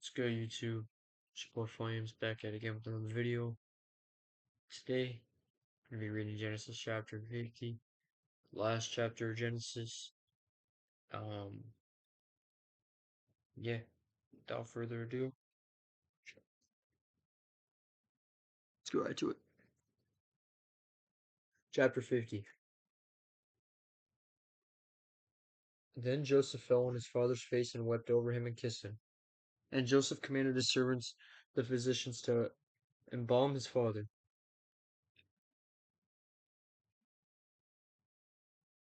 What's good, YouTube? It's your boy Flames back at it again with another video. Today, I'm going to be reading Genesis chapter 50, last chapter of Genesis. Um, yeah, without further ado, let's go right to it. Chapter 50. Then Joseph fell on his father's face and wept over him and kissed him. And Joseph commanded his servants, the physicians, to embalm his father.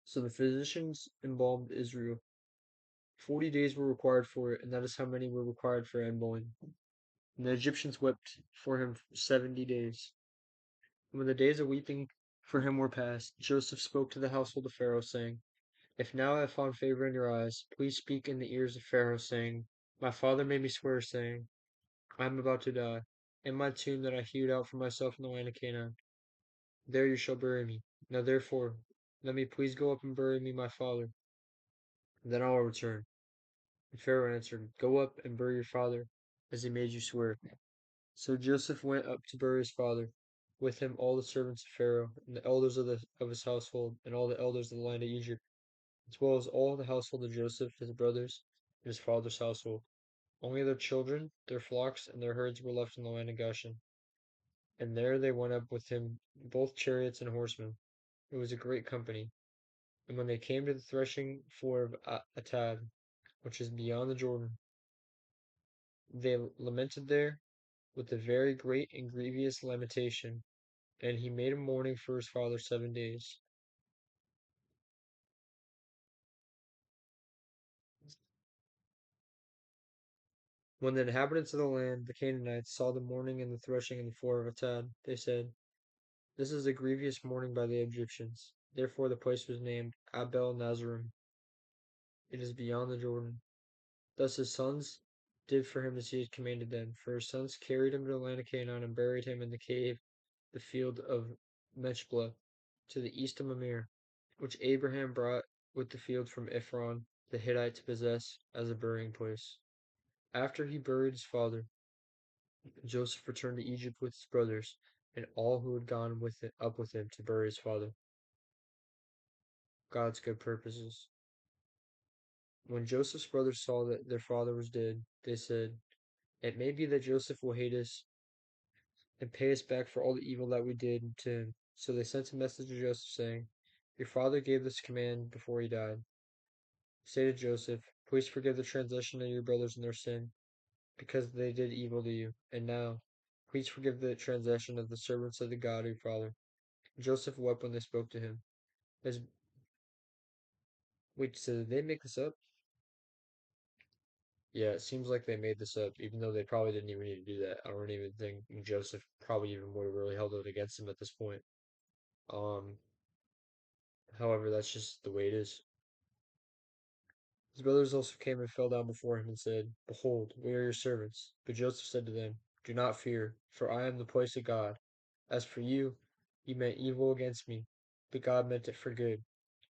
So the physicians embalmed Israel. 40 days were required for it, and that is how many were required for embalming. And the Egyptians wept for him 70 days. And when the days of weeping for him were past, Joseph spoke to the household of Pharaoh, saying, If now I have found favor in your eyes, please speak in the ears of Pharaoh, saying, My father made me swear, saying, I am about to die. In my tomb that I hewed out for myself in the land of Canaan, there you shall bury me. Now therefore, let me please go up and bury me my father, and then I will return. And Pharaoh answered, Go up and bury your father, as he made you swear. So Joseph went up to bury his father, with him all the servants of Pharaoh, and the elders of his household, and all the elders of the land of Egypt, as well as all the household of Joseph, his brothers, and his father's household. Only their children, their flocks, and their herds were left in the land of Goshen. And there they went up with him, both chariots and horsemen. It was a great company. And when they came to the threshing floor of Atad, which is beyond the Jordan, they lamented there with a very great and grievous lamentation. And he made a mourning for his father 7 days. When the inhabitants of the land, the Canaanites, saw the mourning and the threshing in the floor of Atad, they said, This is a grievous mourning by the Egyptians. Therefore the place was named Abel Nazarem. It is beyond the Jordan. Thus his sons did for him as he had commanded them. For his sons carried him to the land of Canaan and buried him in the cave, the field of Machpelah, to the east of Mamre, which Abraham brought with the field from Ephron the Hittite to possess as a burying place. After he buried his father, Joseph returned to Egypt with his brothers and all who had gone up with him to bury his father. God's good purposes. When Joseph's brothers saw that their father was dead, they said, It may be that Joseph will hate us and pay us back for all the evil that we did to him. So they sent a message to Joseph saying, Your father gave this command before he died. Say to Joseph, Please forgive the transgression of your brothers and their sin, because they did evil to you. And now, please forgive the transgression of the servants of the God your father. Joseph wept when they spoke to him. As Wait, so did they make this up? Yeah, it seems like they made this up, even though they probably didn't even need to do that. I don't even think Joseph probably even would have really held it against him at this point. Um, However, that's just the way it is. His brothers also came and fell down before him and said, Behold, we are your servants. But Joseph said to them, Do not fear, for I am the place of God. As for you, you meant evil against me, but God meant it for good,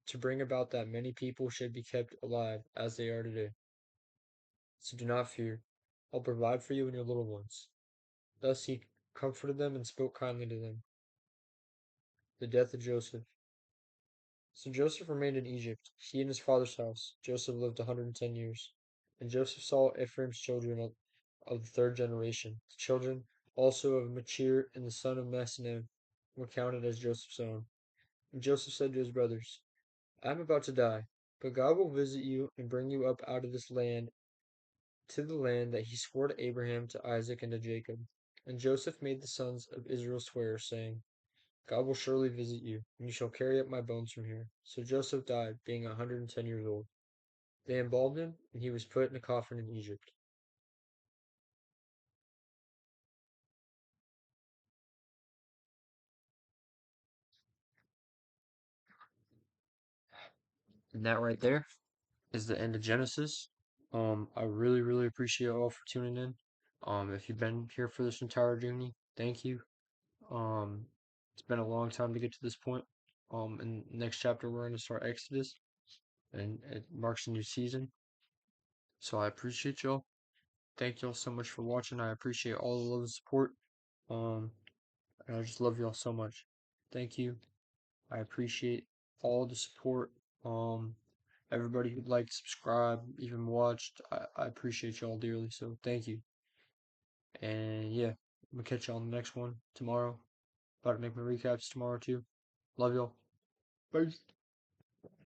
to bring about that many people should be kept alive as they are today. So do not fear. I'll provide for you and your little ones. Thus he comforted them and spoke kindly to them. The death of Joseph. So Joseph remained in Egypt, he and his father's house. Joseph lived 110 years. And Joseph saw Ephraim's children of the third generation. The children also of Machir and the son of Manasseh were counted as Joseph's own. And Joseph said to his brothers, I am about to die, but God will visit you and bring you up out of this land to the land that he swore to Abraham, to Isaac, and to Jacob. And Joseph made the sons of Israel swear, saying, God will surely visit you, and you shall carry up my bones from here. So Joseph died, being 110 years old. They embalmed him, and he was put in a coffin in Egypt. And that right there is the end of Genesis. I really, really appreciate you all for tuning in. If you've been here for this entire journey, thank you. Um, it's been a long time to get to this point. In the next chapter, we're going to start Exodus, and it marks a new season. So I appreciate y'all. thank y'all so much for watching. I appreciate all the love and support. Um, and I just love y'all so much. Thank you. I appreciate all the support. Um, everybody who liked, subscribed, even watched. I appreciate y'all dearly. So thank you. And yeah, I'm gonna catch y'all on the next one tomorrow. About to make my recaps tomorrow too. Love y'all. Bye.